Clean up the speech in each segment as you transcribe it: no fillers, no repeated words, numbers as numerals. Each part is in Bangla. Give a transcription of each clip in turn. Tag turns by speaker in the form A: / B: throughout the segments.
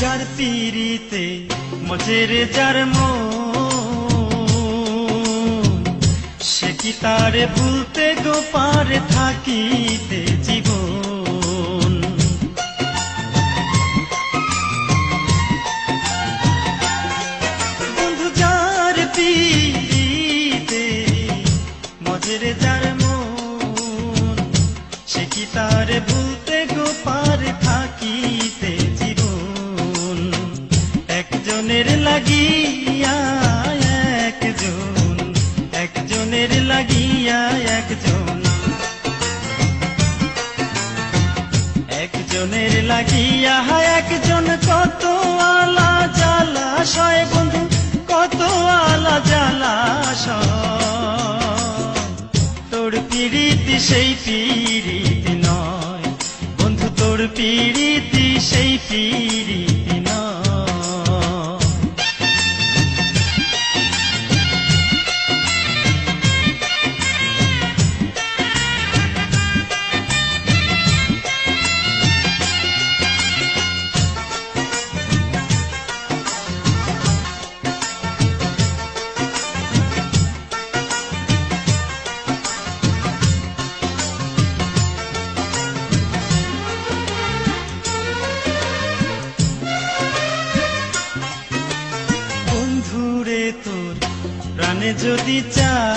A: যার পিরিতে মজের যার মন, সে কি তারে ভুলতে গো পারে থাকিতে জীবন। বন্ধু যার পিরিতে মজের যার মন, সে কি তারে ভুলতে গো পারে থাকিতে জীবন। একজনের লাগিয়া একজন, একজনের লাগিয়া একজন, একজনের লাগিয়া একজন, কত আলা জ্বালাশয় বন্ধু, কত আলা জ্বালাশয়। তোর পিরিতি সেই পিরিতি নয় বন্ধু, তোর পিরিতি সেই পিরিতি নয়। বন্ধুরে তোর প্রাণে যদি চায়,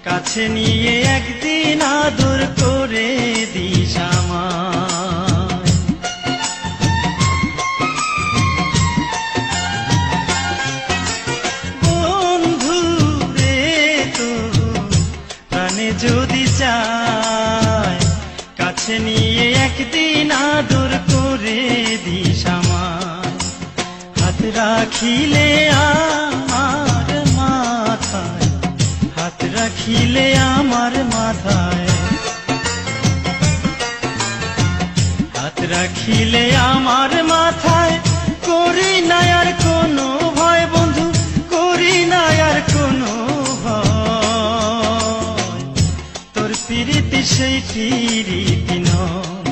A: কাছে নিয়ে একদিন আদর করে দিস আমায়। বন্ধুরে তোর প্রাণে যদি চায়, কাছে নিয়ে একদিন আদর করে দিস আমায়। হাত রাখিলে আমার মাথায়, হাত রাখিলে আমার মাথায়, হাত রাখিলে আমার মাথায়, করি না আর কোনো ভয় বন্ধু, করি না আর কোনো ভয়। তোর পিরিতি সেই পিরিতি নয়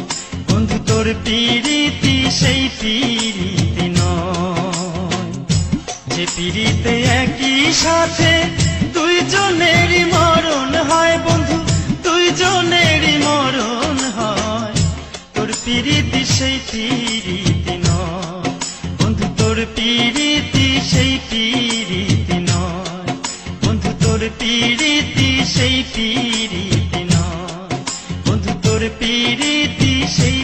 A: বন্ধু, তোর পিরিতি সেই পিরিতি নয়। যে পিরিতে একই সাথে দুইজনেরই মরণ হয় বন্ধু, দুইজনেরই মরণ হয়। তোর পিরিতি সেই পিরিতি নয় বন্ধু, তোর পিরিতি সেই পিরিতি নয় বন্ধু, তোর পিরিতি সেই পিরিতি নয় বন্ধু, তোর পিরিতি সেই